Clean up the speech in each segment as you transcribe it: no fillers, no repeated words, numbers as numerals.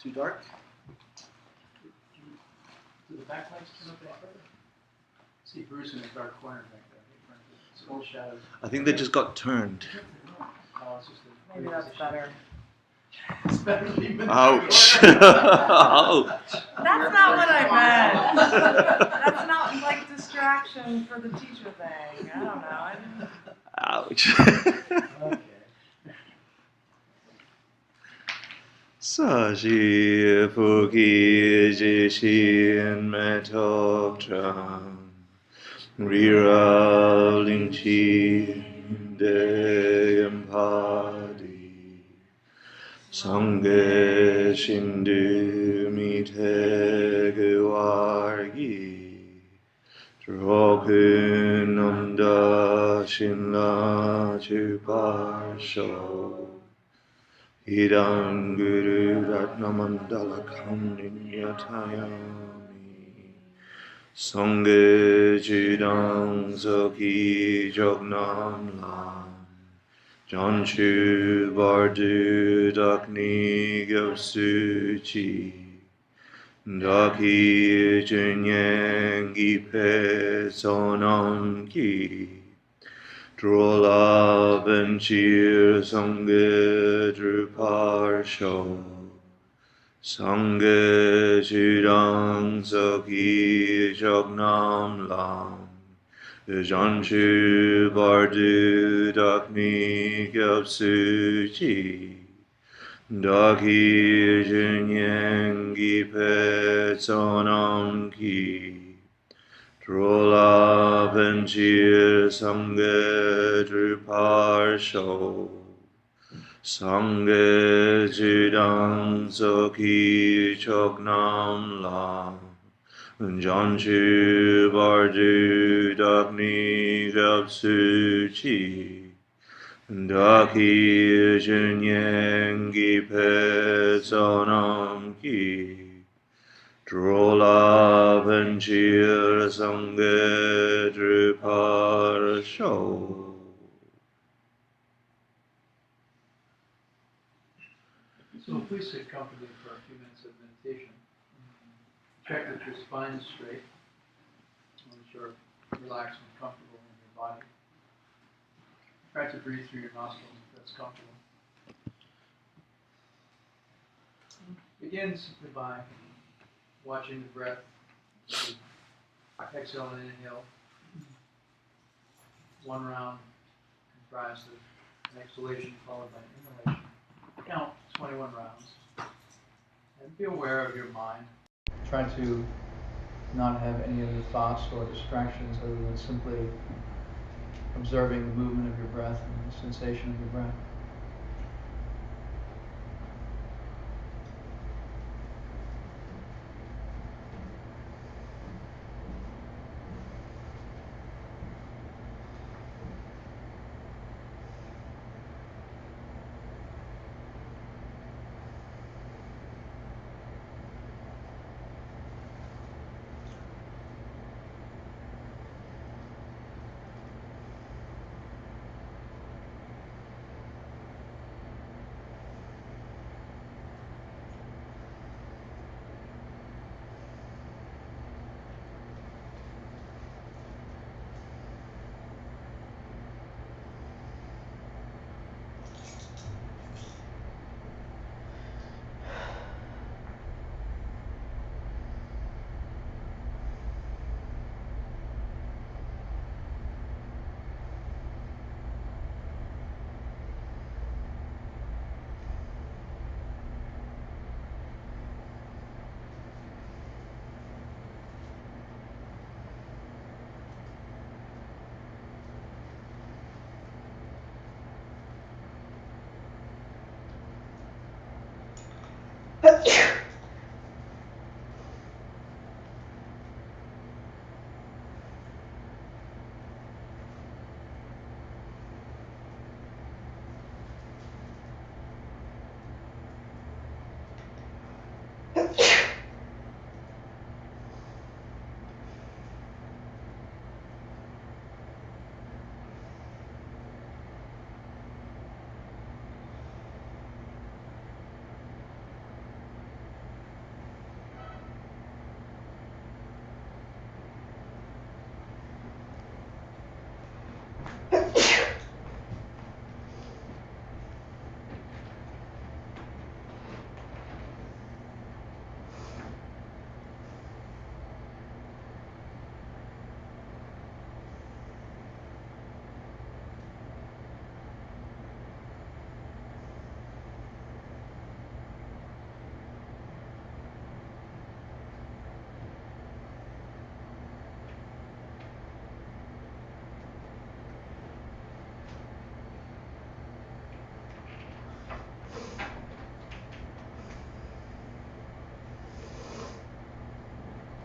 Too dark? Do the backlights turn up any further? See Bruce in the dark corner back there. It's full shadows. I think they just got turned. Oh, it's just Maybe that's better. It's better to be Ouch! Ouch! That's not what I meant. That's not like distraction for the teacher thing. I don't know. I didn't... Ouch! Okay. Sashi Fuki Jishin Metok Tram Rira Lingchi Deyam Sangye Shindu Mite Guargi Droku Namda Shinla Chuparsho Idam Guru Ratnamandala Kamninyatayami Sangye Jidang Zoki Jognam Lam Janshu Bardu Dakni Gyopsuchi Daki Jinyang Gipe Sonam Ki Drola Benchir Sangye Druparsho Sangye Jidang Zoki Jognam Lam Janshu Bardu Dakni Gyopsuchi Daki Jinyang Gipe Sonam Ki Drola Benchir Sangye Druparsho Sangye Jidang Zoki Chognam Lam Janshu Bardu Dakni Gyopsuchi Daki Jinyang Gipe Sonam Ki Drola Benchir Sangye Druparsho. So please sit comfortably for a few minutes of meditation. Check that your spine is straight. That you're relaxed and comfortable in your body. Try to breathe through your nostrils if that's comfortable. Begin simply by watching the breath. Exhale and inhale. One round comprised of an exhalation followed by an inhalation. Count 21 rounds. And be aware of your mind. Try to not have any other thoughts or distractions other than simply observing the movement of your breath and the sensation of your breath.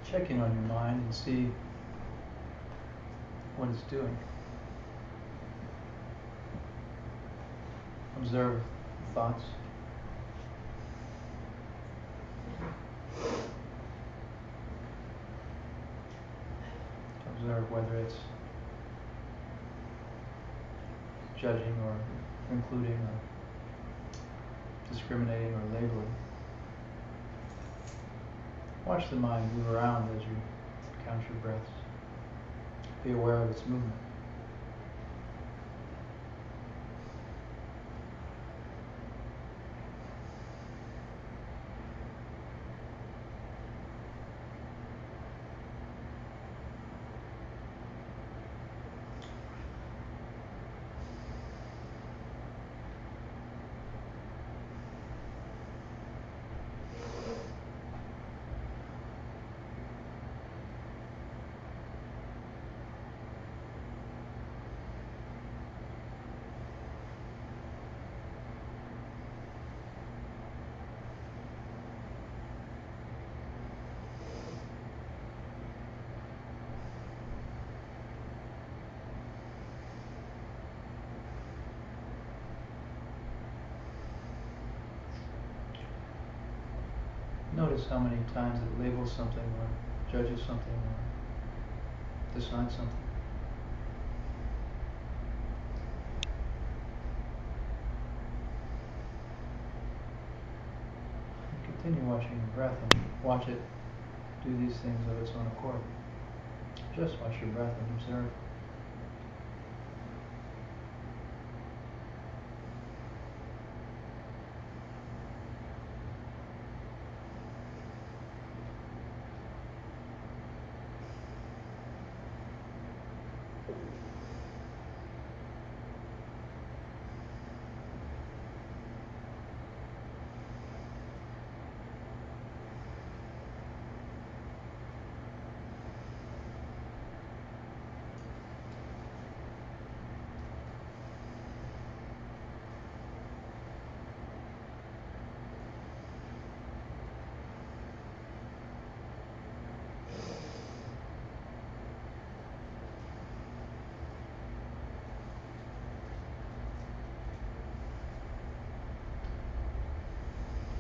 check in on your mind and see what it's doing. Observe thoughts. Observe whether it's judging or including or discriminating or labeling. Watch the mind move around as you count your breaths. Be aware of its movement. Notice how many times it labels something or judges something or decides something. Continue watching your breath and watch it do these things of its own accord. Just watch your breath and observe.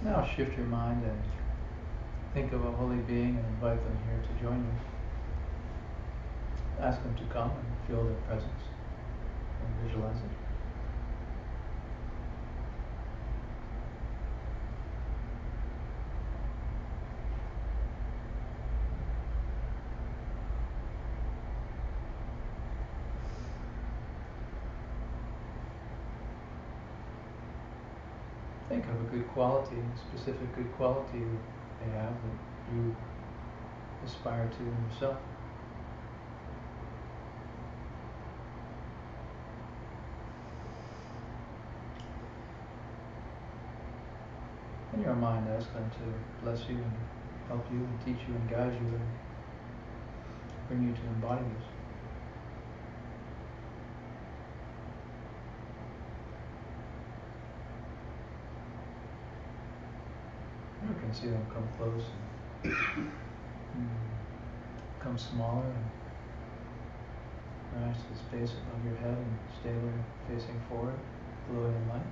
Now shift your mind and think of a holy being and invite them here to join you. Ask them to come and feel their presence and visualize it. Think of a good quality, a specific good quality that they have that you aspire to in yourself. In your mind, ask them to bless you and help you and teach you and guide you and bring you to embody this. You can see them come close and become smaller and rise to the space above your head and stay there facing forward, glowing in light.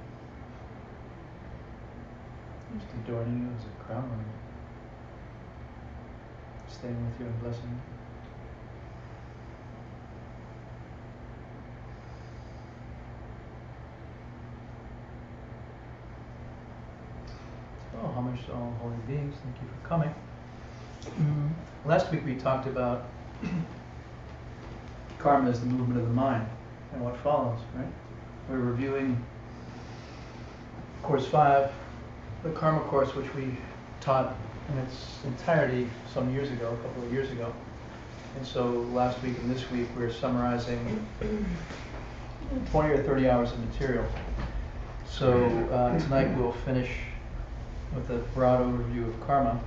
Just adorning you as a crown ornament, staying with you and blessing you. So, homage to all holy beings. Thank you for coming. Last week we talked about karma as the movement of the mind and what follows, right? We're reviewing Course 5, the Karma course, which we taught in its entirety some years ago, a couple of years ago. And so last week and this week we're summarizing 20 or 30 hours of material. So tonight we'll finish with a broad overview of karma,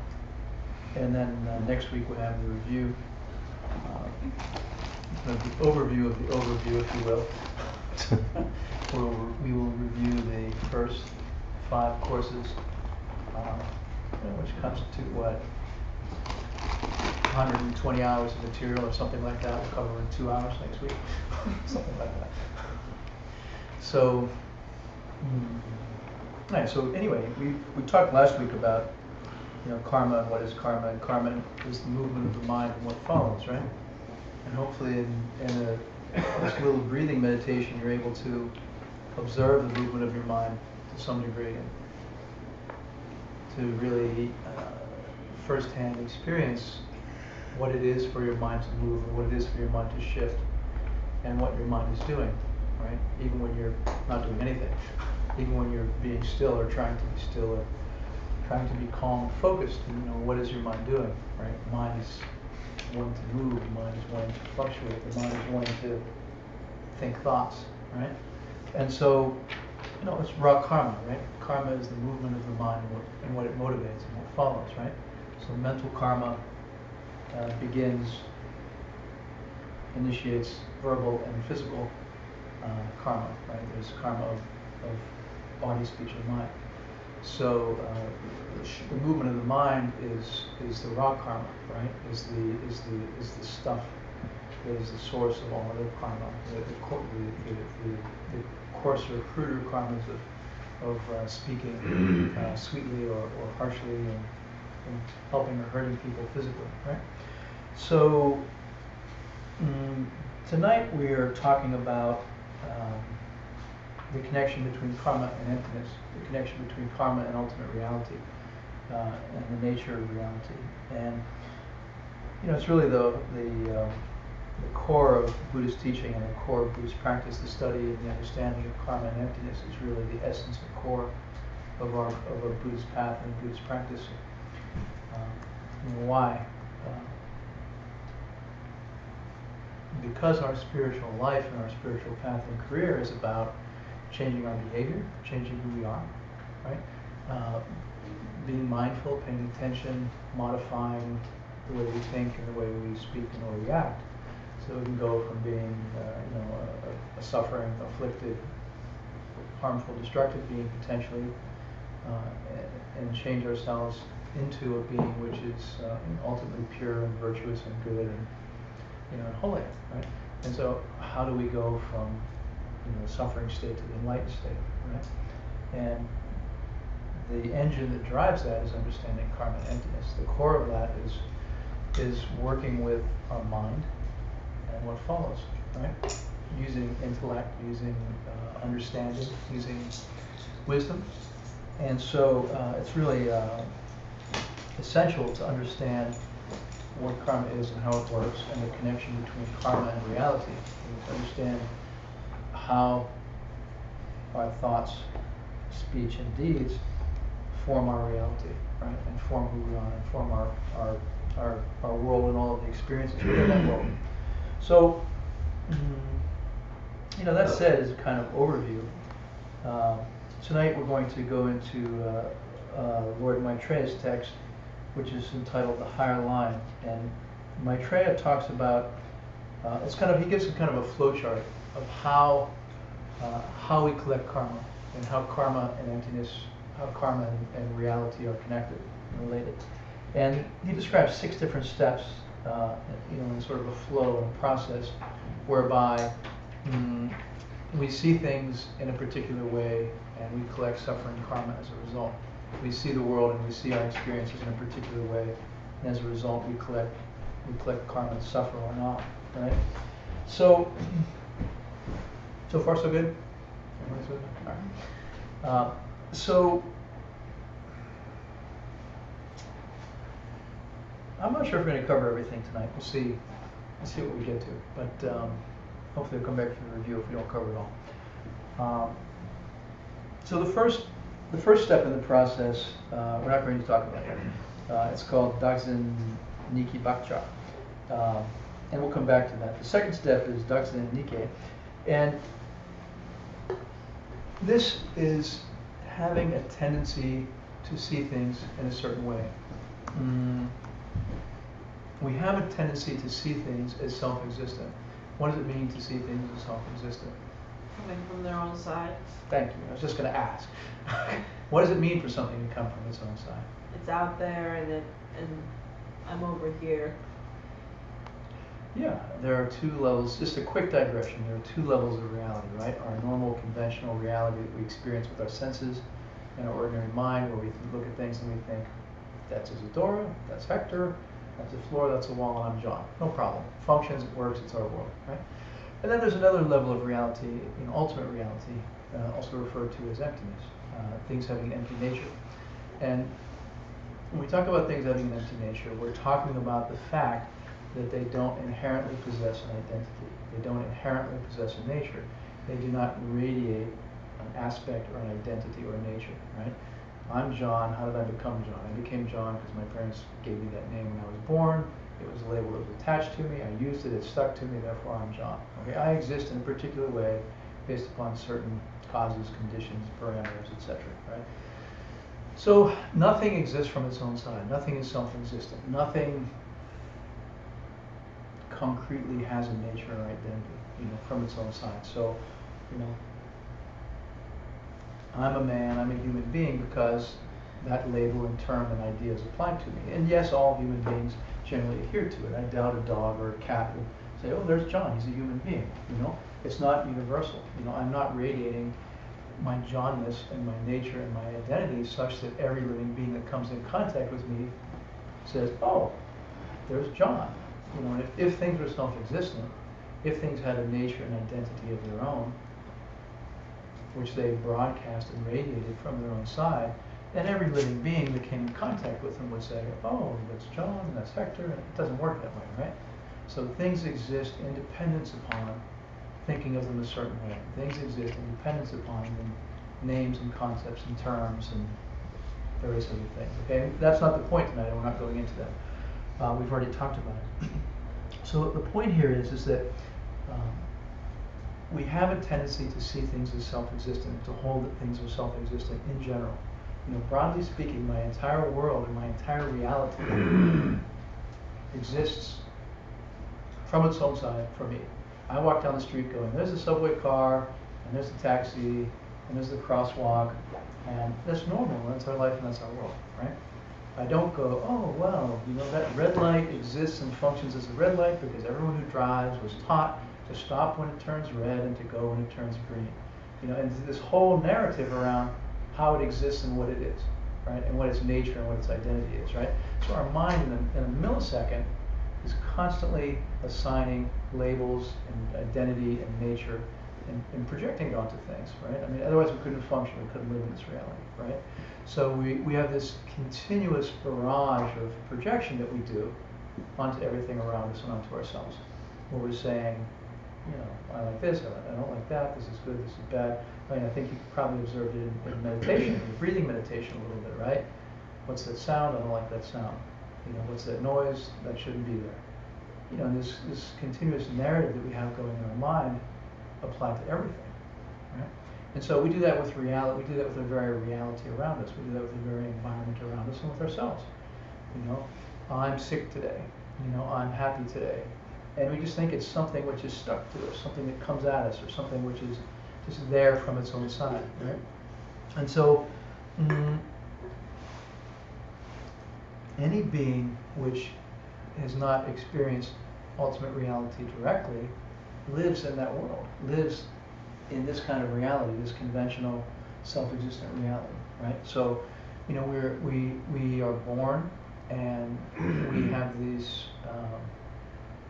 and then next week we'll have the review, the overview of the overview, if you will. We will review the first 5 courses, which constitute what? 120 hours of material or something like that. We'll cover in 2 hours next week, something like that. So, right, so anyway, we talked last week about, you know, karma and what is karma, and karma is the movement of the mind and what follows, right? And hopefully in this little breathing meditation, you're able to observe the movement of your mind to some degree, and to really firsthand experience what it is for your mind to move, and what it is for your mind to shift, and what your mind is doing, right? Even when you're not doing anything, even when you're being still or trying to be still or trying to be calm and focused, you know, what is your mind doing, right? The mind is wanting to move, the mind is wanting to fluctuate, the mind is wanting to think thoughts, right? And so, you know, it's raw karma, right? Karma is the movement of the mind and what it motivates and what follows, right? So mental karma initiates verbal and physical karma, right? There's karma of body, speech, and mind. So the movement of the mind is the raw karma, right? Is the stuff that is the source of all other karma. The coarser, cruder karmas of speaking sweetly or harshly and helping or hurting people physically, right? So tonight we are talking about the connection between karma and emptiness, the connection between karma and ultimate reality, and the nature of reality. And you know, it's really the core of Buddhist teaching and the core of Buddhist practice. The study and the understanding of karma and emptiness is really the essence and core of our Buddhist path and Buddhist practice. Why? Because our spiritual life and our spiritual path and career is about changing our behavior, changing who we are, right? Being mindful, paying attention, modifying the way we think and the way we speak and the way we act. So we can go from being, a suffering, afflicted, harmful, destructive being potentially, and change ourselves into a being which is ultimately pure and virtuous and good and, and holy, right? And so how do we go from the suffering state to the enlightened state, right? And the engine that drives that is understanding karma and emptiness. The core of that is working with our mind and what follows, right? Using intellect, using understanding, using wisdom. And so it's really essential to understand what karma is and how it works, and the connection between karma and reality. And to understand how our thoughts, speech, and deeds form our reality, right? And form who we are, and form our world and all of the experiences within that world. So, that said, is a kind of overview. Tonight we're going to go into Lord Maitreya's text, which is entitled The Higher Line. And Maitreya talks about, he gives a kind of a flowchart of how we collect karma, and how karma and emptiness, how karma and reality are connected and related. And he describes 6 different steps, in sort of a flow and a process whereby we see things in a particular way and we collect suffering karma as a result. We see the world and we see our experiences in a particular way, and as a result we collect karma and suffer or not, right? So far so good? All right. So I'm not sure if we're going to cover everything tonight. We'll see what we get to, but hopefully we'll come back for the review if we don't cover it all. So the first step in the process, we're not going to talk about it. It's called Dagzen Niki Bakcha, and we'll come back to that. The second step is Dagzen Nike, and this is having a tendency to see things in a certain way. We have a tendency to see things as self-existent. What does it mean to see things as self-existent? Coming from their own side. Thank you. I was just going to ask. What does it mean for something to come from its own side? It's out there, and I'm over here. Yeah, there are two levels, just a quick digression, there are two levels of reality, right? Our normal conventional reality that we experience with our senses and our ordinary mind, where we look at things and we think, that's Isadora, that's Hector, that's a floor, that's a wall, and I'm John. No problem. Functions, it works, it's our world, right? And then there's another level of reality, ultimate reality, also referred to as emptiness, things having an empty nature. And when we talk about things having an empty nature, we're talking about the fact that they don't inherently possess an identity. They don't inherently possess a nature. They do not radiate an aspect or an identity or a nature, right? I'm John. How did I become John? I became John because my parents gave me that name when I was born. It was labeled, it was attached to me. I used it, it stuck to me, therefore I'm John. Okay, I exist in a particular way based upon certain causes, conditions, parameters, etc. Right? So nothing exists from its own side. Nothing is self-existent. Nothing concretely has a nature or identity, from its own side. So, I'm a man, I'm a human being because that label and term and idea is applied to me. And yes, all human beings generally adhere to it. I doubt a dog or a cat will say, oh, there's John, he's a human being. It's not universal. I'm not radiating my Johnness and my nature and my identity such that every living being that comes in contact with me says, oh, there's John. And if things were self-existent, if things had a nature and identity of their own, which they broadcast and radiated from their own side, then every living being that came in contact with them would say, oh, that's John, and that's Hector, and it doesn't work that way, right? So things exist in dependence upon thinking of them a certain way. Things exist in dependence upon them, names and concepts and terms and various other things, okay? That's not the point tonight, we're not going into that. We've already talked about it. So the point here is that we have a tendency to see things as self-existent, to hold that things are self-existent in general. Broadly speaking, my entire world and my entire reality exists from its own side for me. I walk down the street going, there's the subway car, and there's the taxi, and there's the crosswalk, and that's normal, that's our life and that's our world, right? I don't go, oh, well, that red light exists and functions as a red light because everyone who drives was taught to stop when it turns red and to go when it turns green. And this whole narrative around how it exists and what it is, right? And what its nature and what its identity is, right? So our mind in a millisecond is constantly assigning labels and identity and nature and projecting it onto things, right? Otherwise we couldn't function, we couldn't live in this reality, right? So we have this continuous barrage of projection that we do onto everything around us and onto ourselves, where we're saying, I like this, I don't like that, this is good, this is bad. I think you probably observed it in meditation, in breathing meditation a little bit, right? What's that sound? I don't like that sound. What's that noise? That shouldn't be there. And this continuous narrative that we have going in our mind applied to everything, right? And so we do that with reality. We do that with the very reality around us. We do that with the very environment around us and with ourselves. I'm sick today. I'm happy today. And we just think it's something which is stuck to us, something that comes at us, or something which is just there from its own side, right? And so, any being which has not experienced ultimate reality directly lives in that world, lives in this kind of reality, this conventional, self-existent reality, right? So, we are born, and we have these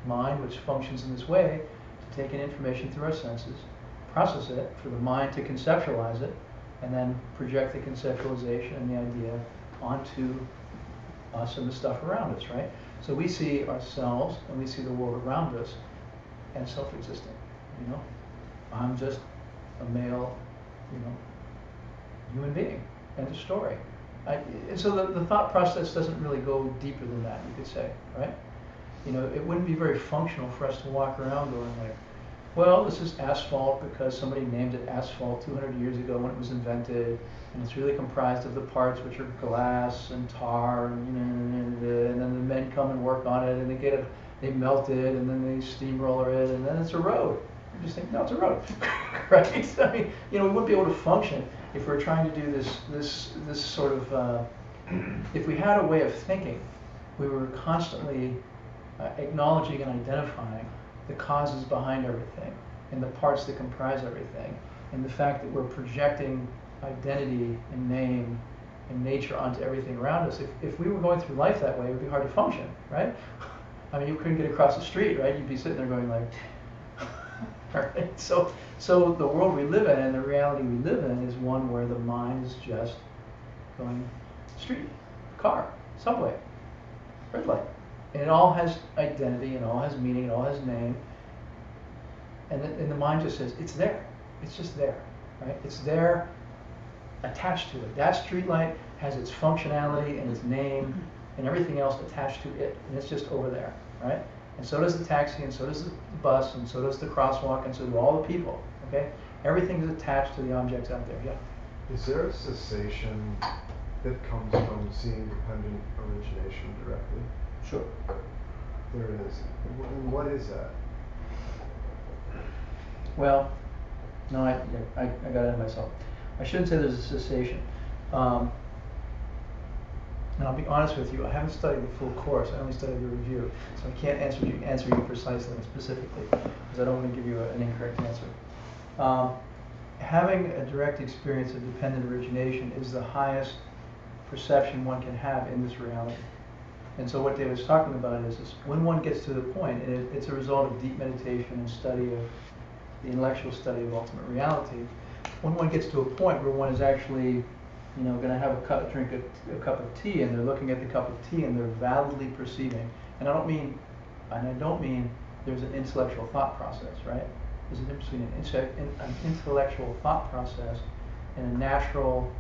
mind which functions in this way to take in information through our senses, process it, for the mind to conceptualize it, and then project the conceptualization and the idea onto us and the stuff around us, right? So we see ourselves and we see the world around us as self-existent, I'm just a male, human being, end of story. And so the thought process doesn't really go deeper than that, you could say, right? It wouldn't be very functional for us to walk around going like, well, this is asphalt because somebody named it asphalt 200 years ago when it was invented, and it's really comprised of the parts which are glass and tar, and then the men come and work on it, and they melt it, and then they steamroller it, and then it's a road. You just think, no, it's a road, right? We wouldn't be able to function if we're trying to do this sort of, if we had a way of thinking, we were constantly acknowledging and identifying the causes behind everything and the parts that comprise everything, and the fact that we're projecting identity and name and nature onto everything around us. If we were going through life that way, it would be hard to function, right? I mean, you couldn't get across the street, right? You'd be sitting there going like, right? So the world we live in and the reality we live in is one where the mind is just going street, car, subway, red light. And it all has identity, and all has meaning, and all has name. And the mind just says, it's there. It's just there, right? It's there attached to it. That street light has its functionality and its name and everything else attached to it. And it's just over there, right? And so does the taxi, and so does the bus, and so does the crosswalk, and so do all the people, okay? Everything is attached to the objects out there, yeah. Is there a cessation that comes from seeing dependent origination directly? Sure. There is. And what is that? Well, no, I got ahead of myself. I shouldn't say there's a cessation. And I'll be honest with you, I haven't studied the full course. I only studied the review, so I can't answer you precisely and specifically, because I don't want to give you an incorrect answer. Having a direct experience of dependent origination is the highest perception one can have in this reality. And so what David's talking about is when one gets to the point, and it's a result of deep meditation and study of the intellectual study of ultimate reality, when one gets to a point where one is actually, going to have drink a cup of tea, and they're looking at the cup of tea and they're validly perceiving. And I don't mean there's an intellectual thought process, right? There's a difference between an intellectual thought process and a natural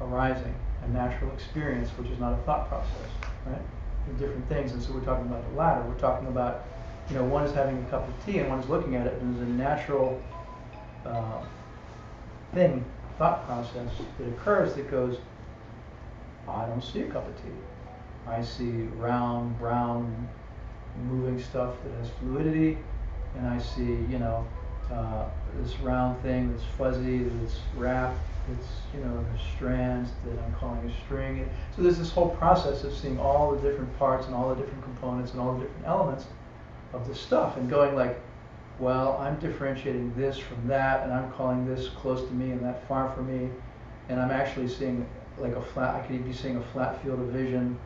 arising, a natural experience, which is not a thought process, right? They're different things, and so we're talking about the latter. We're talking about, one is having a cup of tea and one is looking at it, and there's a natural thought process that occurs that goes, I don't see a cup of tea. I see round, brown, moving stuff that has fluidity, and I see, this round thing that's fuzzy, that's wrapped, it's, there's strands that I'm calling a string. So there's this whole process of seeing all the different parts and all the different components and all the different elements of the stuff, and going like, well, I'm differentiating this from that, and I'm calling this close to me and that far from me, and I'm actually seeing like I could be seeing a flat field of vision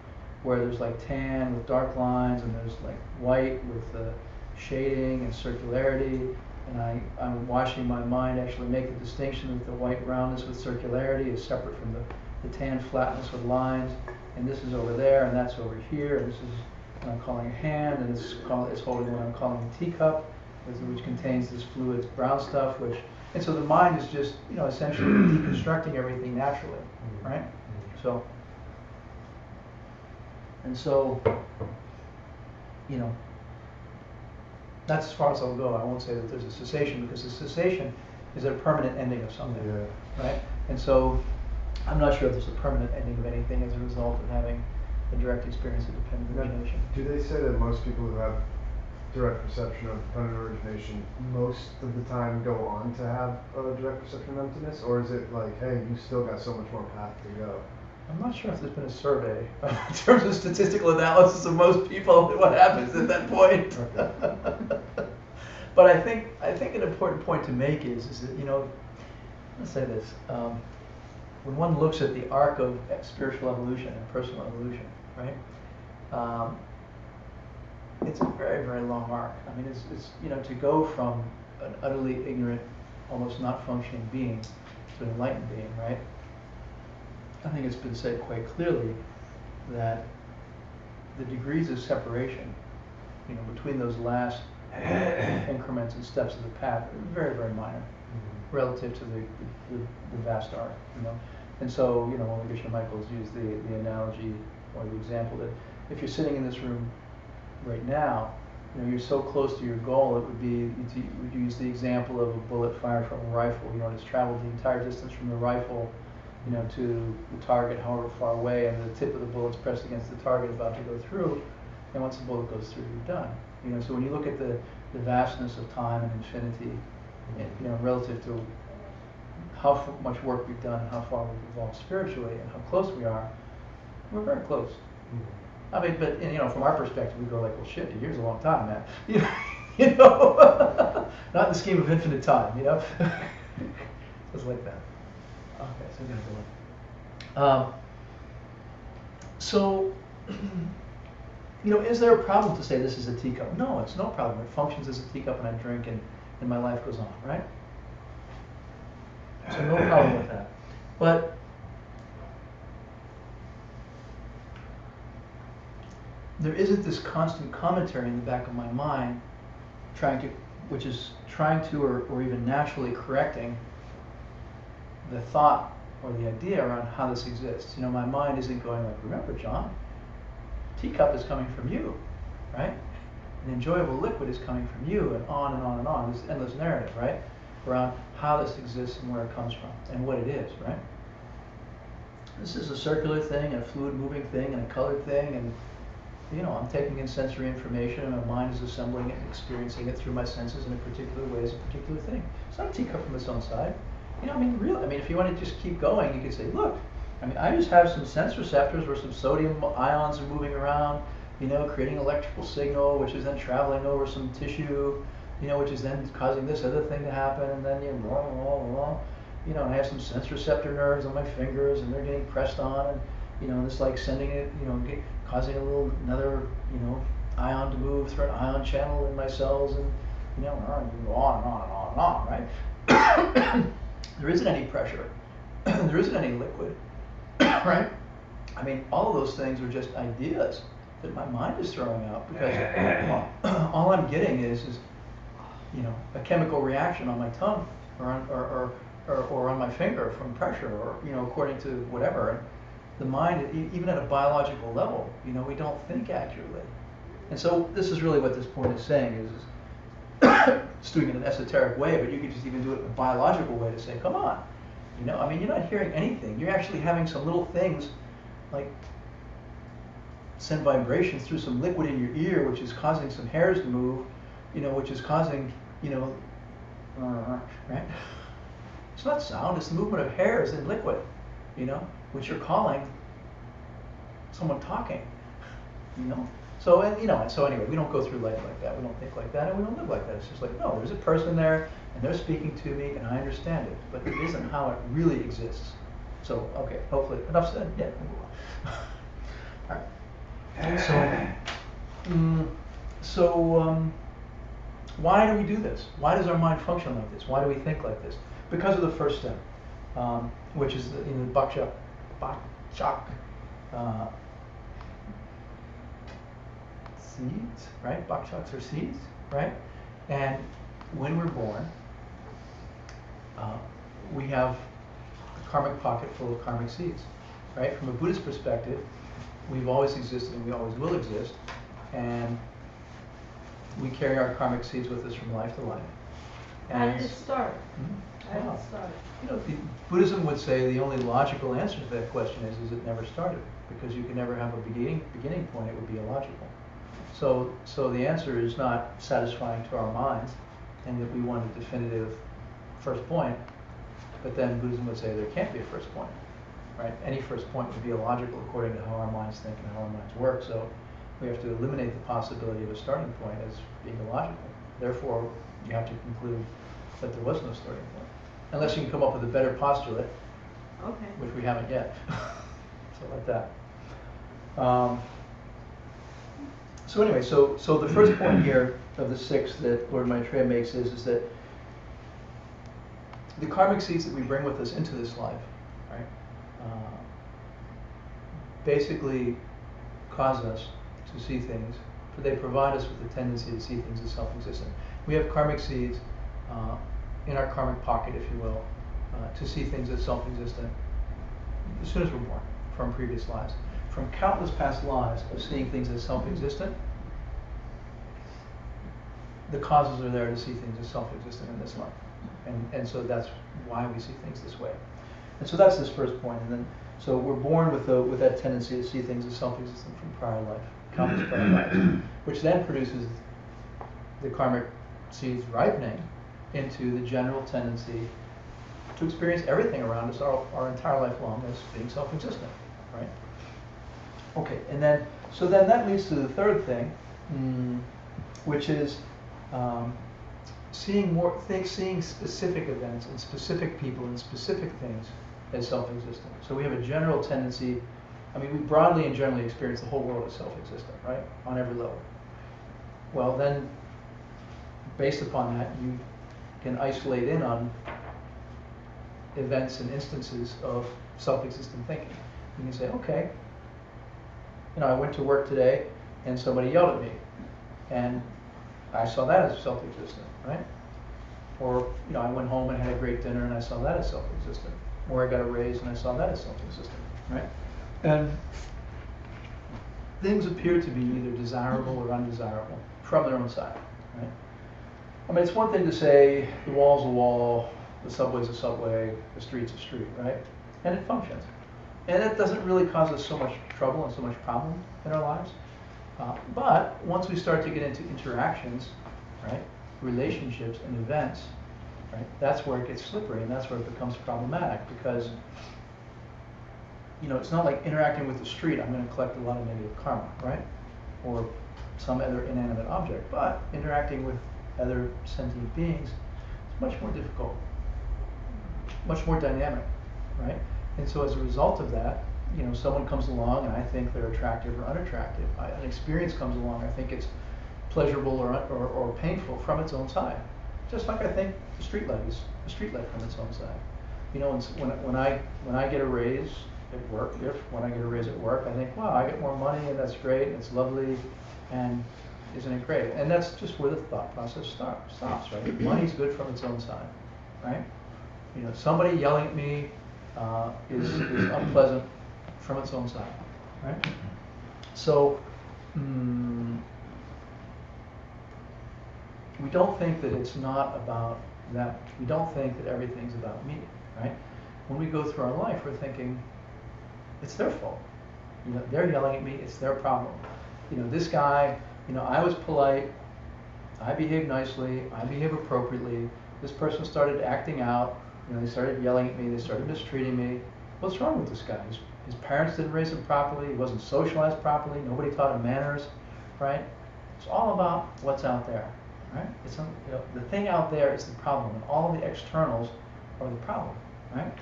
where there's like tan with dark lines, and there's like white with shading and circularity, and I'm watching my mind actually make the distinction that the white roundness with circularity is separate from the tan flatness with lines, and this is over there, and that's over here, and this is what I'm calling a hand, and it's holding what I'm calling a teacup, which contains this fluid brown stuff, and so the mind is just, essentially deconstructing everything naturally, right? So, that's as far as I'll go. I won't say that there's a cessation, because a cessation is a permanent ending of something, right? And so, I'm not sure if there's a permanent ending of anything as a result of having a direct experience of dependent origination. Do they say that most people who have direct perception of dependent origination most of the time go on to have a direct perception of emptiness, or is it like, hey, you still got so much more path to go? I'm not sure if there's been a survey in terms of statistical analysis of most people and what happens at that point. Okay. But I think an important point to make is that, let's say this, when one looks at the arc of spiritual evolution and personal evolution, right? It's a very, very long arc. I mean, it's to go from an utterly ignorant, almost not functioning being to an enlightened being, right? I think it's been said quite clearly that the degrees of separation, between those last increments and steps of the path are very, very minor relative to the vast arc, And so, when Geshe Michaels used the analogy or the example that if you're sitting in this room right now, you're so close to your goal, it would be, would use the example of a bullet fired from a rifle. It has traveled the entire distance from the rifle, to the target, however far away, and the tip of the bullet's pressed against the target about to go through, and once the bullet goes through, you're done. So when you look at the vastness of time and infinity, relative to how much work we've done and how far we've evolved spiritually and how close we are, we're very close. I mean, but you know, from our perspective, we go like, well, shit, a year's a long time, man. You know, not in the scheme of infinite time, you know. It's like that. Okay, so I'm gonna go on. So, you know, is there a problem to say this is a teacup? No, it's no problem. It functions as a teacup, and I drink, and my life goes on, right? So no problem with that. But there isn't this constant commentary in the back of my mind which is trying to or even naturally correcting the thought or the idea around how this exists. You know, my mind isn't going like, remember, John, teacup is coming from you, right? An enjoyable liquid is coming from you, and on and on and on. This endless narrative, right? Around how this exists and where it comes from and what it is, right? This is a circular thing, and a fluid moving thing, and a colored thing, and you know, I'm taking in sensory information, and my mind is assembling it and experiencing it through my senses in a particular way as a particular thing. It's not a teacup from its own side. You know, I mean, really, I mean, if you want to just keep going, you could say, look, I mean, I just have some sense receptors where some sodium ions are moving around, you know, creating an electrical signal, which is then traveling over some tissue, you know, which is then causing this other thing to happen, and then you know, you know, and I have some sense receptor nerves on my fingers, and they're getting pressed on, and you know, and it's like sending it, you know, causing another, you know, ion to move through an ion channel in my cells, and you know, go on and on and on and on, right? There isn't any pressure. There isn't any liquid, right? I mean, all of those things are just ideas that my mind is throwing out because all I'm getting is you know, a chemical reaction on my tongue or on my finger from pressure, or you know, according to whatever. And the mind, even at a biological level, you know, we don't think accurately. And so this is really what this point is saying is it's doing it in an esoteric way, but you could just even do it in a biological way to say, come on, you know, I mean, you're not hearing anything. You're actually having some little things like send vibrations through some liquid in your ear, which is causing some hairs to move, you know, which is causing, you know, right? It's not sound, it's the movement of hairs in liquid, you know, which you're calling someone talking, you know. So, and you know, and so anyway, we don't go through life like that. We don't think like that, and we don't live like that. It's just like, no, there's a person there, and they're speaking to me, and I understand it, but it isn't how it really exists. So, okay, hopefully, enough said. Yeah, we'll move on. All right. So, why do we do this? Why does our mind function like this? Why do we think like this? Because of the first step, which is the bakchak. Seeds, right? Bakchaks are seeds, right? And when we're born, we have a karmic pocket full of karmic seeds, right? From a Buddhist perspective, we've always existed and we always will exist, and we carry our karmic seeds with us from life to life. How did it start? Mm-hmm. How did it start? You know, Buddhism would say the only logical answer to that question is it never started, because you can never have a beginning point. It would be illogical. So the answer is not satisfying to our minds, and that we want a definitive first point. But then Buddhism would say there can't be a first point, right? Any first point would be illogical according to how our minds think and how our minds work. So we have to eliminate the possibility of a starting point as being illogical. Therefore, you have to conclude that there was no starting point, unless you can come up with a better postulate, Okay. which we haven't yet. So like that. So anyway, so the first point here of the 6 that Lord Maitreya makes is that the karmic seeds that we bring with us into this life, right, basically cause us to see things, for they provide us with the tendency to see things as self-existent. We have karmic seeds in our karmic pocket, if you will, to see things as self-existent as soon as we're born, from previous lives. From countless past lives of seeing things as self-existent, the causes are there to see things as self-existent in this life. And so that's why we see things this way. And so that's this first point. And then, so we're born with that tendency to see things as self-existent from prior life, countless prior lives, which then produces the karmic seeds ripening into the general tendency to experience everything around us our entire life long as being self-existent, right? Okay, and then So then that leads to the third thing, which is seeing specific events and specific people and specific things as self-existent. So we have a general tendency, I mean, we broadly and generally experience the whole world as self-existent, right? On every level. Well, then, based upon that, you can isolate in on events and instances of self-existent thinking. You can say, okay, I went to work today and somebody yelled at me, and I saw that as self-existent, right? Or, I went home and had a great dinner and I saw that as self-existent. Or I got a raise and I saw that as self-existent, right? And things appear to be either desirable or undesirable from their own side, right? I mean, it's one thing to say the wall's a wall, the subway's a subway, the street's a street, right? And it functions. And it doesn't really cause us so much trouble and so much problem in our lives. But once we start to get into interactions, right, relationships and events, right, that's where it gets slippery and that's where it becomes problematic because, it's not like interacting with the street, I'm going to collect a lot of negative karma, right? Or some other inanimate object. But interacting with other sentient beings is much more difficult, much more dynamic, right? And so as a result of that, someone comes along and I think they're attractive or unattractive. An experience comes along, I think it's pleasurable or painful from its own side. Just like I think the street light from its own side. When I get a raise at work, when I get a raise at work, I think, wow, I get more money and that's great and it's lovely and isn't it great? And that's just where the thought process stops, right? Money's good from its own side, right? Somebody yelling at me is unpleasant from its own side, right? So we don't think that it's not about that. We don't think that everything's about me, right? When we go through our life, we're thinking it's their fault. They're yelling at me. It's their problem. This guy. I was polite. I behaved nicely. I behaved appropriately. This person started acting out. They started yelling at me. They started mistreating me. What's wrong with this guy? His parents didn't raise him properly. He wasn't socialized properly. Nobody taught him manners, right? It's all about what's out there, right? It's the thing out there is the problem, and all of the externals are the problem, right?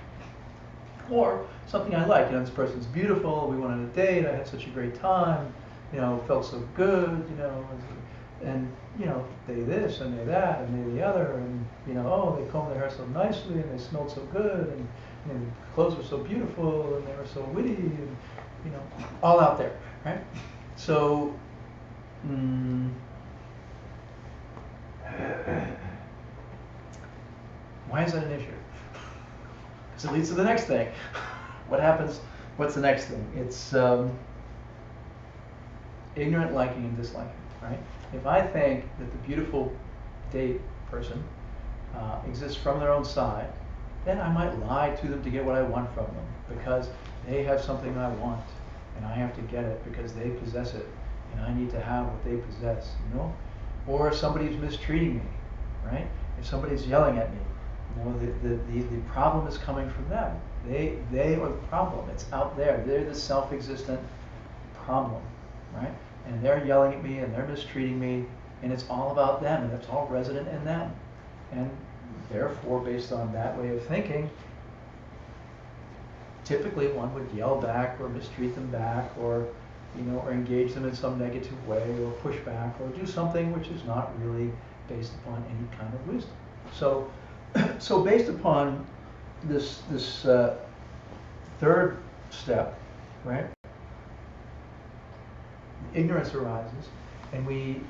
Or something I like. This person's beautiful. We went on a date. I had such a great time. Felt so good. And they this and they that and they the other, and they combed their hair so nicely and they smelled so good, and the clothes were so beautiful and they were so witty, and all out there, right? So why is that an issue? Because it leads to the next thing. What happens? What's the next thing? It's ignorant liking and disliking, right? If I think that the beautiful date person exists from their own side, then I might lie to them to get what I want from them because they have something I want and I have to get it because they possess it and I need to have what they possess, Or if somebody's mistreating me, right? If somebody's yelling at me, the problem is coming from them. They are the problem. It's out there. They're the self-existent problem, right? And they're yelling at me and they're mistreating me, and it's all about them and it's all resident in them. And therefore, based on that way of thinking, typically one would yell back or mistreat them back or engage them in some negative way or push back or do something which is not really based upon any kind of wisdom. So based upon this third step, right? Ignorance arises, and we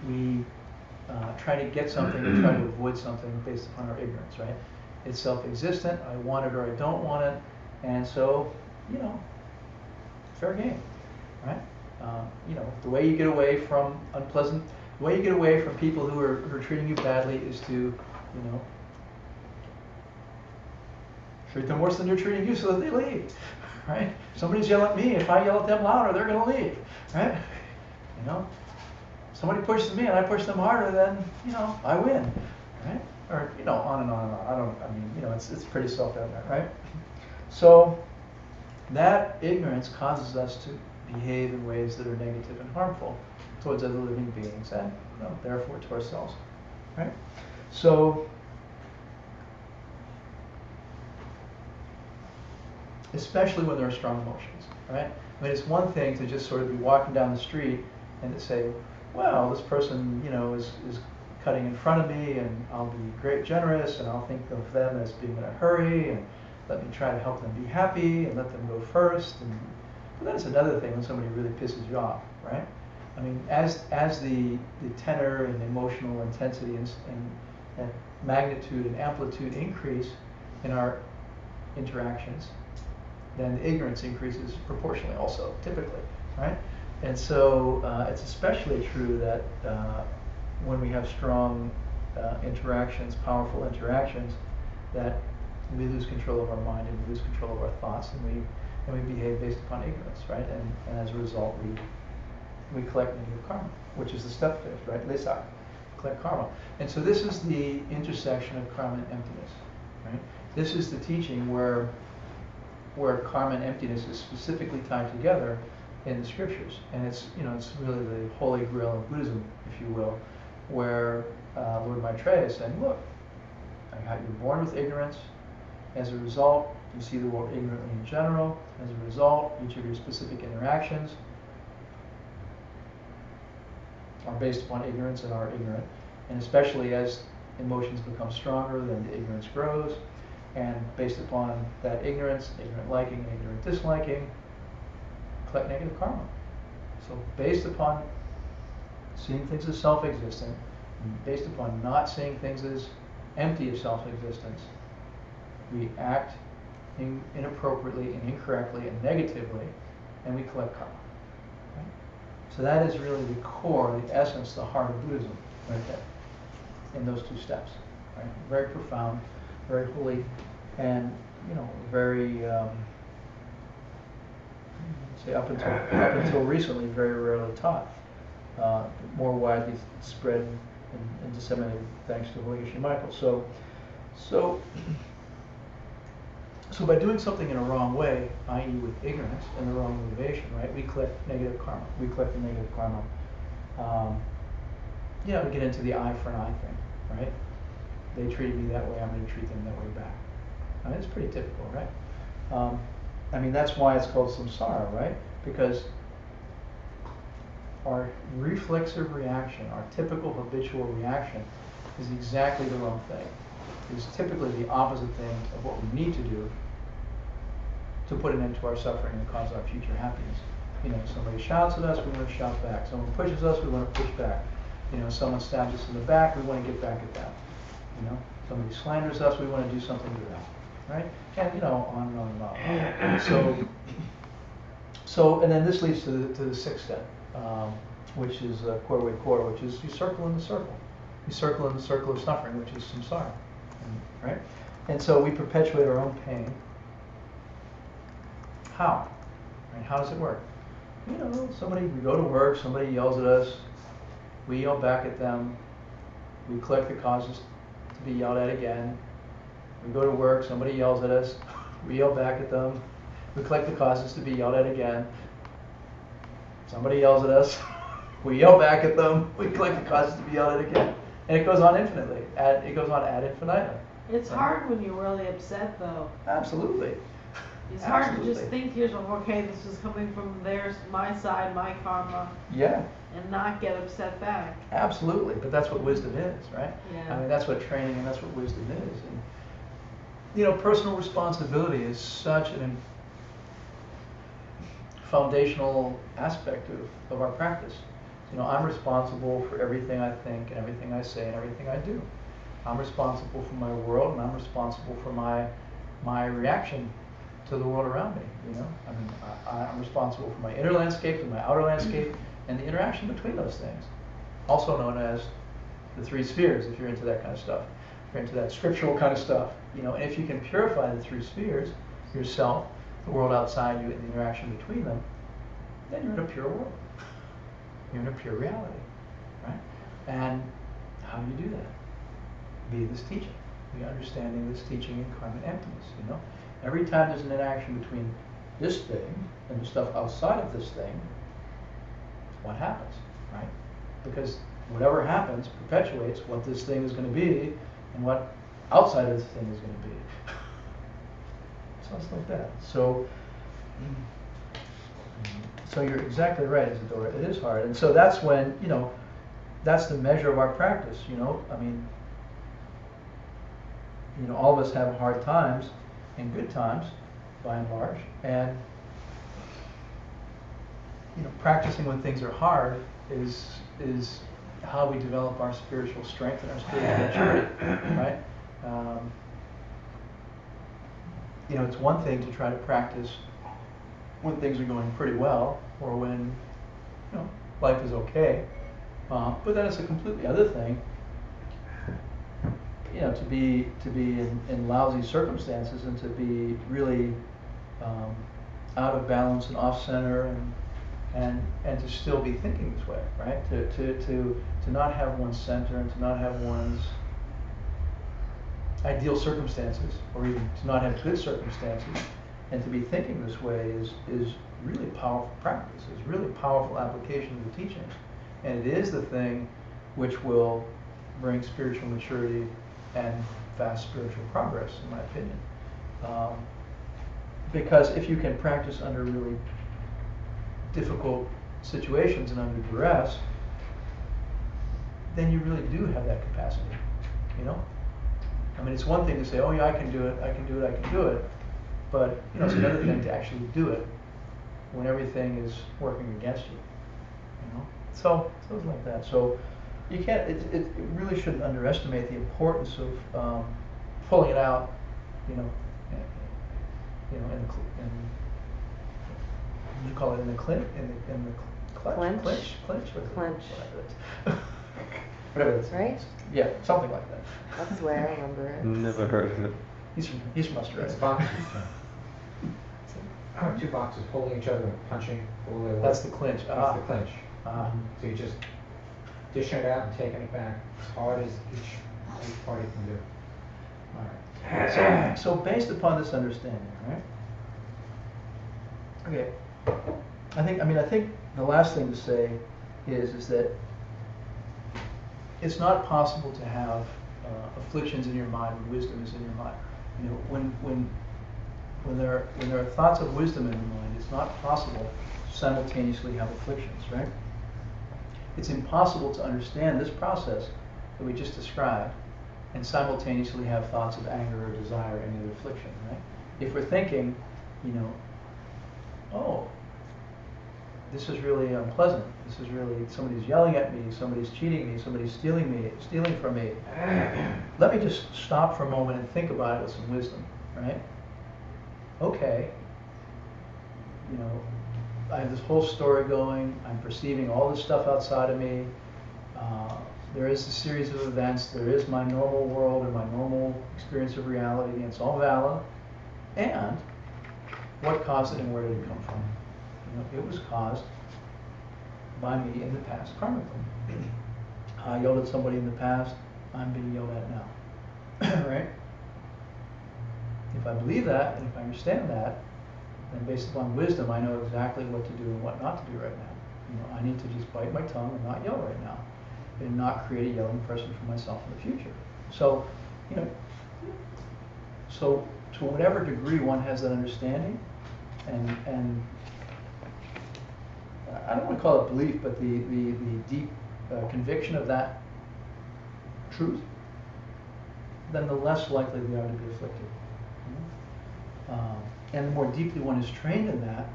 try to get something or try to avoid something based upon our ignorance, right? It's self-existent. I want it or I don't want it, and so fair game, right? The way you get away from the way you get away from people who are treating you badly is to, treat them worse than they're treating you so that they leave, right? If somebody's yelling at me, if I yell at them louder, they're going to leave, right? Somebody pushes me and I push them harder, then, I win, right? Or, on and on and on. It's pretty self-evident, right? So that ignorance causes us to behave in ways that are negative and harmful towards other living beings and, therefore to ourselves, right? So, especially when there are strong emotions, right? I mean, it's one thing to just sort of be walking down the street and to say, well, this person, is cutting in front of me, and I'll be generous, and I'll think of them as being in a hurry, and let me try to help them be happy, and let them go first. But then it's another thing when somebody really pisses you off, right? I mean, as the tenor and emotional intensity and magnitude and amplitude increase in our interactions, then the ignorance increases proportionally also, typically, right? And so it's especially true that when we have strong interactions, powerful interactions, that we lose control of our mind and we lose control of our thoughts, and we behave based upon ignorance, right? And as a result, we collect negative karma, which is the step fifth, right? Lesak, collect karma. And so this is the intersection of karma and emptiness, right? This is the teaching where karma and emptiness is specifically tied together in the scriptures, and it's really the holy grail of Buddhism, if you will, where Lord Maitreya is saying, look, you're born with ignorance. As a result, you see the world ignorantly in general. As a result, each of your specific interactions are based upon ignorance and are ignorant, and especially as emotions become stronger, then the ignorance grows. And based upon that ignorance, ignorant liking and ignorant disliking, collect negative karma. So based upon seeing things as self-existent, and based upon not seeing things as empty of self-existence, we act inappropriately and incorrectly and negatively, and we collect karma. Right? So that is really the core, the essence, the heart of Buddhism, right there, in those two steps. Right? Very profound, very holy, and very say up until recently very rarely taught, more widely spread and disseminated thanks to Holy Geshe Michael. So by doing something in a wrong way, i.e. with ignorance and the wrong motivation, right, we collect negative karma. We collect the negative karma. We get into the eye for an eye thing, right? They treated me that way, I'm going to treat them that way back. I mean, it's pretty typical, right? That's why it's called samsara, right? Because our reflexive reaction, our typical habitual reaction, is exactly the wrong thing. It's typically the opposite thing of what we need to do to put an end to our suffering and cause our future happiness. Somebody shouts at us, we want to shout back. Someone pushes us, we want to push back. Someone stabs us in the back, we want to get back at them. Somebody slanders us, we want to do something to them, right? And on and on and on. So, and then this leads to the sixth step, which is Korwe Kor, which is you circle in the circle. You circle in the circle of suffering, which is samsara, right? And so we perpetuate our own pain. How? Right? How does it work? We go to work, somebody yells at us, we yell back at them, we collect the causes to be yelled at again. We go to work, somebody yells at us, we yell back at them, we collect the causes to be yelled at again. Somebody yells at us, we yell back at them, we collect the causes to be yelled at again. And it goes on infinitely. It goes on ad infinitum. It's hard when you're really upset, though. Absolutely. It's hard to just think to yourself, okay, this is coming from my side, my karma. Yeah. And not get upset back. Absolutely. But that's what wisdom is, right? Yeah. That's what training and that's what wisdom is. And, personal responsibility is such an foundational aspect of our practice. I'm responsible for everything I think and everything I say and everything I do. I'm responsible for my world, and I'm responsible for my reaction to the world around me. I'm responsible for my inner landscape and my outer landscape and the interaction between those things, also known as the three spheres, if you're into that kind of stuff, if you're into that scriptural kind of stuff. And if you can purify the three spheres, yourself, the world outside you, and the interaction between them, then you're in a pure world. You're in a pure reality, right? And how do you do that? Be this teaching. Be understanding this teaching in karma and emptiness, Every time there's an interaction between this thing and the stuff outside of this thing, what happens, right? Because whatever happens perpetuates what this thing is going to be and what outside of this thing is going to be. So it's like that. So you're exactly right, Isadora. It is hard, and so that's when, you know, that's the measure of our practice. You know, I mean, you know, all of us have hard times and good times, by and large, and you know, practicing when things are hard is how we develop our spiritual strength and our spiritual maturity, right? You know, it's one thing to try to practice when things are going pretty well, or when, you know, life is okay. But then it's a completely other thing, you know, to be in lousy circumstances and to be really out of balance and off center, and to still be thinking this way, right? To not have one's center and to not have one's ideal circumstances, or even to not have good circumstances, and to be thinking this way is really powerful practice. It's really powerful application of the teachings, and it is the thing which will bring spiritual maturity and fast spiritual progress, in my opinion. Because if you can practice under really difficult situations and under duress, then you really do have that capacity, you know? I mean, it's one thing to say, oh yeah, I can do it, I can do it, I can do it, but you know, it's another thing to actually do it when everything is working against you, you know? So it's like that. So you can't, it really shouldn't underestimate the importance of pulling it out, you know, what do you call it, in the clutch? Clench? Clench? Clench. Whatever it is. Right? Yeah, something like that. That's the way I remember it. Never heard of it. He's from Australia. It's boxes. Two boxes holding each other and punching. That's the clinch. That's the clinch. Ah. So you're just dishing it out and taking it back as hard as each party can do. All right. So based upon this understanding, right? Okay. I think the last thing to say is that it's not possible to have afflictions in your mind when wisdom is in your mind. You know, when there are thoughts of wisdom in your mind, it's not possible to simultaneously have afflictions, right? It's impossible to understand this process that we just described and simultaneously have thoughts of anger or desire or any other affliction, right? If we're thinking, you know, oh, this is really unpleasant. This is really, somebody's yelling at me, somebody's cheating me, somebody's stealing from me. Let me just stop for a moment and think about it with some wisdom, right? Okay, you know, I have this whole story going. I'm perceiving all this stuff outside of me. There is a series of events. There is my normal world and my normal experience of reality, and it's all valid. And what caused it and where did it come from? You know, it was caused by me in the past, karmically. I yelled at somebody in the past. I'm being yelled at now, right? If I believe that and if I understand that, then based upon wisdom, I know exactly what to do and what not to do right now. You know, I need to just bite my tongue and not yell right now, and not create a yelling person for myself in the future. So, you know, so to whatever degree one has that understanding, and I don't want to call it belief, but the deep conviction of that truth, then the less likely they are to be afflicted. And the more deeply one is trained in that,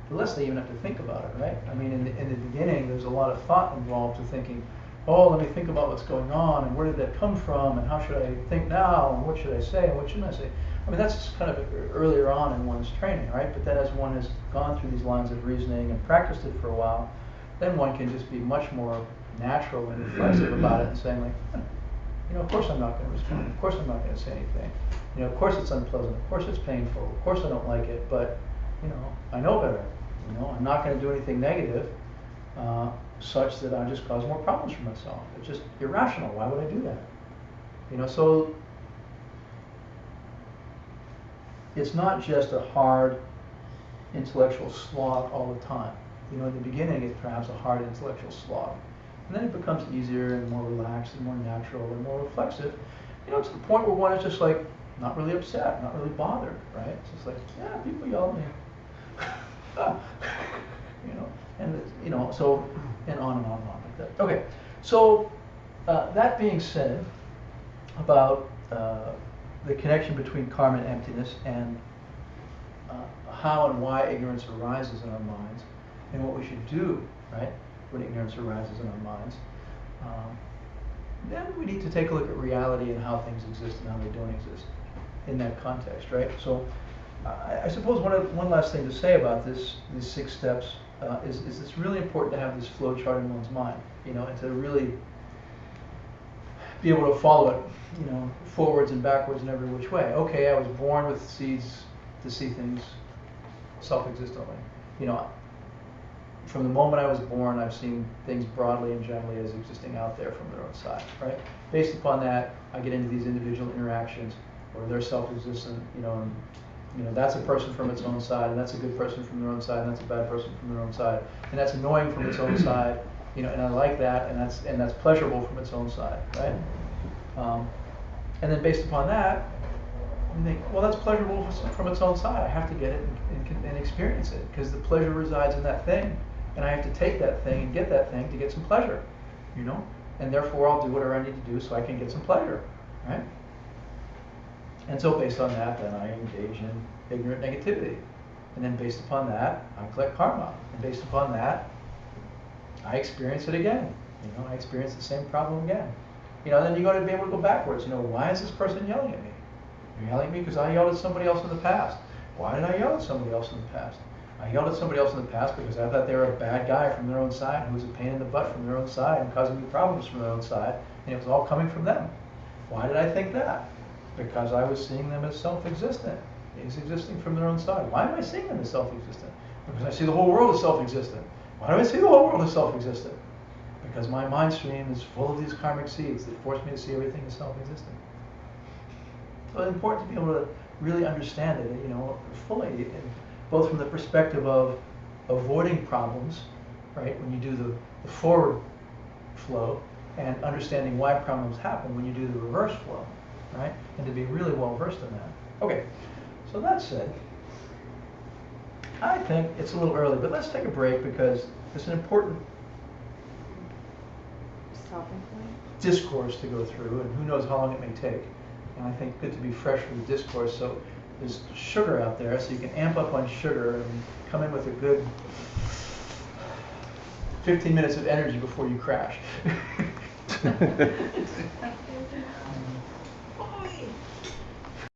the less they even have to think about it, right? I mean, in the beginning, there's a lot of thought involved to thinking, oh, let me think about what's going on, and where did that come from, and how should I think now, and what should I say, and what shouldn't I say? I mean, that's kind of earlier on in one's training, right? But then as one has gone through these lines of reasoning and practiced it for a while, then one can just be much more natural and reflexive about it and saying, like, you know, of course I'm not going to respond. Of course I'm not going to say anything. You know, of course it's unpleasant. Of course it's painful. Of course I don't like it. But, you know, I know better. You know, I'm not going to do anything negative such that I just cause more problems for myself. It's just irrational. Why would I do that? You know, so it's not just a hard intellectual slog all the time. You know, in the beginning, it's perhaps a hard intellectual slog. And then it becomes easier and more relaxed and more natural and more reflexive, you know, to the point where one is just like not really upset, not really bothered, right? It's just like, yeah, people yell at me. You know, and you know, so, and on and on and on like that. Okay, so that being said, about the connection between karma and emptiness and how and why ignorance arises in our minds, and what we should do, right, when ignorance arises in our minds, then we need to take a look at reality and how things exist and how they don't exist in that context, right? So I suppose one last thing to say about these 6 steps is it's really important to have this flow chart in one's mind, you know, and to really be able to follow it, you know, forwards and backwards in every which way. Okay, I was born with seeds to see things self-existently. You know, from the moment I was born, I've seen things broadly and generally as existing out there from their own side, right? Based upon that, I get into these individual interactions where they're self-existent, you know, and, you know, that's a person from its own side, and that's a good person from their own side, and that's a bad person from their own side, and that's annoying from its own side, you know, and I like that, and that's pleasurable from its own side, right? And then based upon that, you think, well, that's pleasurable from its own side. I have to get it and experience it, because the pleasure resides in that thing, and I have to take that thing and get that thing to get some pleasure, you know, and therefore I'll do whatever I need to do so I can get some pleasure, right? And so based on that, then I engage in ignorant negativity. And then based upon that, I collect karma. And based upon that, I experience it again. You know, I experience the same problem again. You know, then you got to be able to go backwards. You know, why is this person yelling at me? They're yelling at me because I yelled at somebody else in the past. Why did I yell at somebody else in the past? I yelled at somebody else in the past because I thought they were a bad guy from their own side who was a pain in the butt from their own side and causing me problems from their own side. And it was all coming from them. Why did I think that? Because I was seeing them as self-existent, existing from their own side. Why am I seeing them as self-existent? Because I see the whole world as self-existent. Why do I see the whole world as self-existent? Because my mind stream is full of these karmic seeds that force me to see everything as self-existent. So it's important to be able to really understand it, you know, fully, and both from the perspective of avoiding problems, right, when you do the forward flow, and understanding why problems happen when you do the reverse flow. Right? And to be really well versed in that. Okay, so that said, I think it's a little early, but let's take a break because it's an important discourse to go through, and who knows how long it may take. And I think good to be fresh with the discourse. So there's sugar out there, so you can amp up on sugar and come in with a good 15 minutes of energy before you crash.